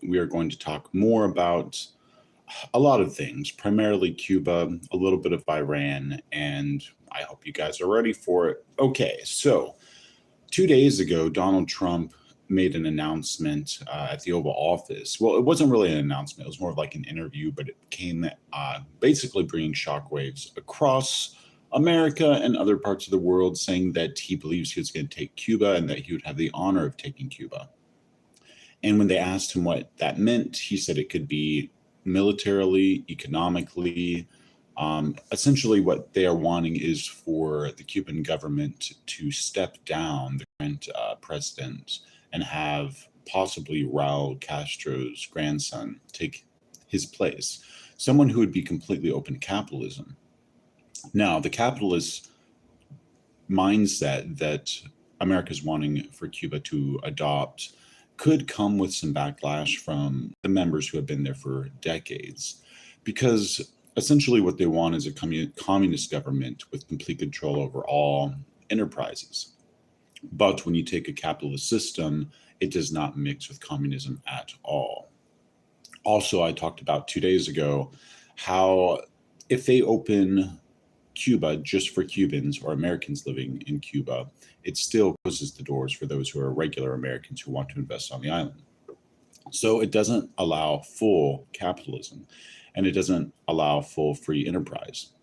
We are going to talk more about a lot of things, primarily Cuba, a little bit of Iran, and I hope you guys are ready for it. Okay, so 2 days ago, Donald Trump made an announcement at the Oval Office. Well, it wasn't really an announcement, it was more of like an interview, but it came basically bringing shockwaves across America and other parts of the world, saying that he believes he was going to take Cuba and that he would have the honor of taking Cuba. And when they asked him what that meant, he said it could be militarily, economically. Essentially, what they are wanting is for the Cuban government to step down the current president and have possibly Raul Castro's grandson take his place, someone who would be completely open to capitalism. Now, the capitalist mindset that America's wanting for Cuba to adopt could come with some backlash from the members who have been there for decades, because essentially what they want is a communist government with complete control over all enterprises. But when you take a capitalist system, it does not mix with communism at all. Also, I talked about 2 days ago how if they open Cuba just for Cubans or Americans living in Cuba, it still closes the doors for those who are regular Americans who want to invest on the island. So it doesn't allow full capitalism and it doesn't allow full free enterprise.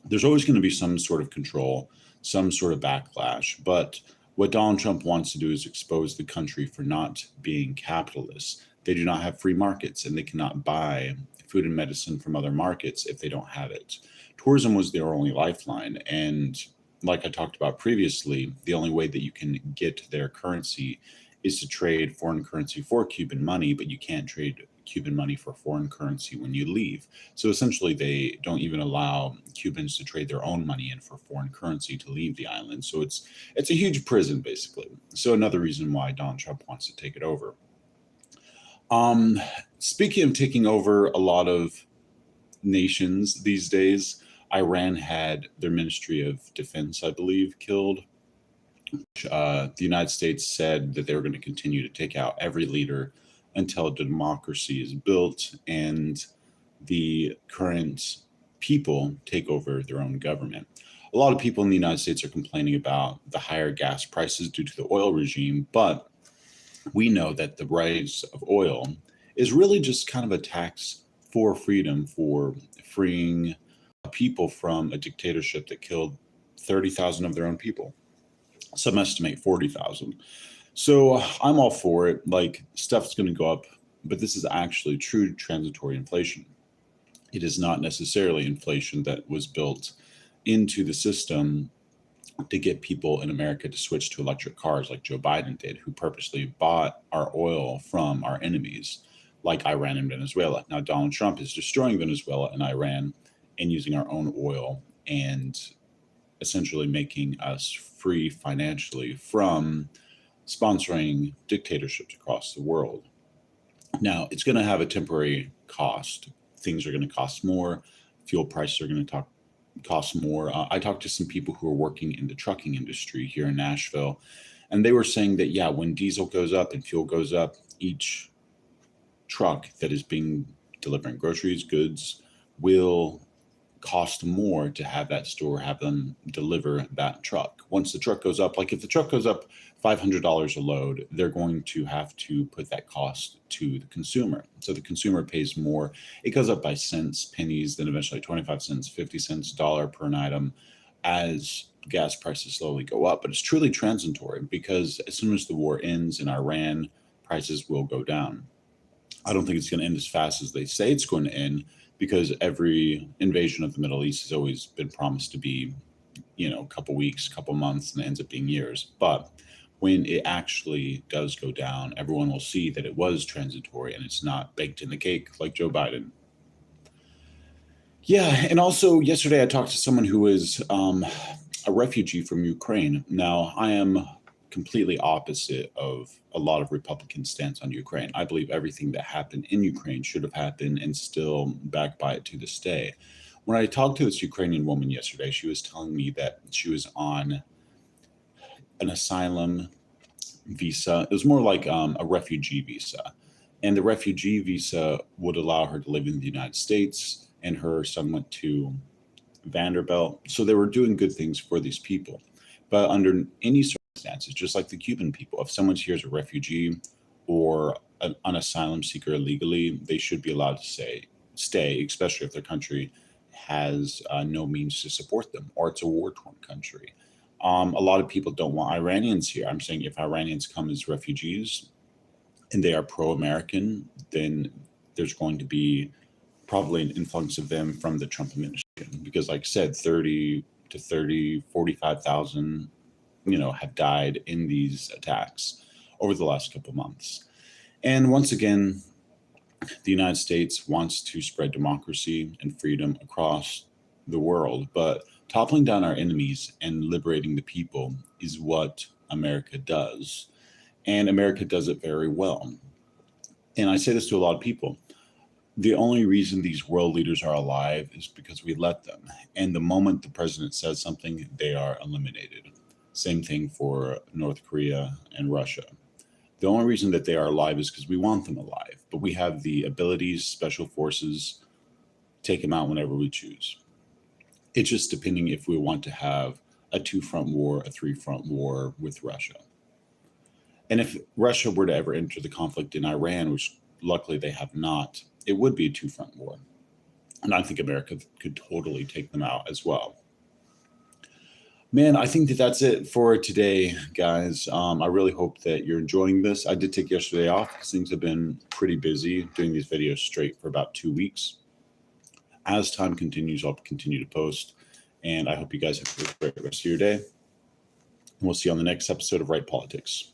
There's always going to be some sort of control, some sort of backlash. But what Donald Trump wants to do is expose the country for not being capitalist. They do not have free markets and they cannot buy food and medicine from other markets if they don't have it. Tourism was their only lifeline. And like I talked about previously, the only way that you can get their currency is to trade foreign currency for Cuban money, but you can't trade Cuban money for foreign currency when you leave. So essentially, they don't even allow Cubans to trade their own money in for foreign currency to leave the island. So it's a huge prison, basically. So another reason why Donald Trump wants to take it over. Speaking of taking over a lot of nations these days, Iran had their Ministry of Defense, I believe, killed. The United States said that they were going to continue to take out every leader until democracy is built and the current people take over their own government. A lot of people in the United States are complaining about the higher gas prices due to the oil regime, but we know that the rise of oil is really just kind of a tax for freedom, for freeing people from a dictatorship that killed 30,000 of their own people. Some estimate 40,000. So I'm all for it. Like, stuff's going to go up, but this is actually true transitory inflation. It is not necessarily inflation that was built into the system to get people in America to switch to electric cars like Joe Biden did, who purposely bought our oil from our enemies, like Iran and Venezuela. Now, Donald Trump is destroying Venezuela and Iran and using our own oil and essentially making us free financially from sponsoring dictatorships across the world. Now, it's going to have a temporary cost. Things are going to cost more. Fuel prices are going to cost more. I talked to some people who are working in the trucking industry here in Nashville, and they were saying that, yeah, when diesel goes up and fuel goes up, each truck that is being delivering groceries, goods, will cost more to have that store have them deliver that truck. Once the truck goes up, like if the truck goes up $500 a load, they're going to have to put that cost to the consumer. So the consumer pays more. It goes up by cents, pennies, then eventually 25 cents, 50 cents, dollar per an item as gas prices slowly go up. But it's truly transitory because as soon as the war ends in Iran, prices will go down. I don't think it's going to end as fast as they say it's going to end, because every invasion of the Middle East has always been promised to be, a couple weeks, couple months, and it ends up being years. But when it actually does go down, everyone will see that it was transitory and it's not baked in the cake like Joe Biden. Yeah, and also yesterday I talked to someone who is a refugee from Ukraine. Now, I am completely opposite of a lot of Republicans' stance on Ukraine. I believe everything that happened in Ukraine should have happened and still back by it to this day. When I talked to this Ukrainian woman yesterday, she was telling me that she was on an asylum visa. It was more like a refugee visa. And the refugee visa would allow her to live in the United States, and her son went to Vanderbilt. So they were doing good things for these people. But under any circumstances, just like the Cuban people, if someone's here as a refugee or an asylum seeker illegally, they should be allowed to stay, especially if their country has no means to support them or it's a war-torn country. A lot of people don't want Iranians here. I'm saying if Iranians come as refugees and they are pro-American, then there's going to be probably an influx of them from the Trump administration because, like I said, 30 to 30, 45,000, have died in these attacks over the last couple months. And once again, the United States wants to spread democracy and freedom across the world, but toppling down our enemies and liberating the people is what America does. And America does it very well. And I say this to a lot of people. The only reason these world leaders are alive is because we let them. And the moment the president says something, they are eliminated. Same thing for North Korea and Russia. The only reason that they are alive is because we want them alive. But we have the abilities, special forces, take them out whenever we choose. It's just depending if we want to have a 2-front war, a 3-front war with Russia. And if Russia were to ever enter the conflict in Iran, which luckily they have not, it would be a 2-front war. And I think America could totally take them out as well. Man, I think that that's it for today, guys. I really hope that you're enjoying this. I did take yesterday off because things have been pretty busy doing these videos straight for about 2 weeks. As time continues, I'll continue to post. And I hope you guys have a great rest of your day. And we'll see you on the next episode of Right Politics.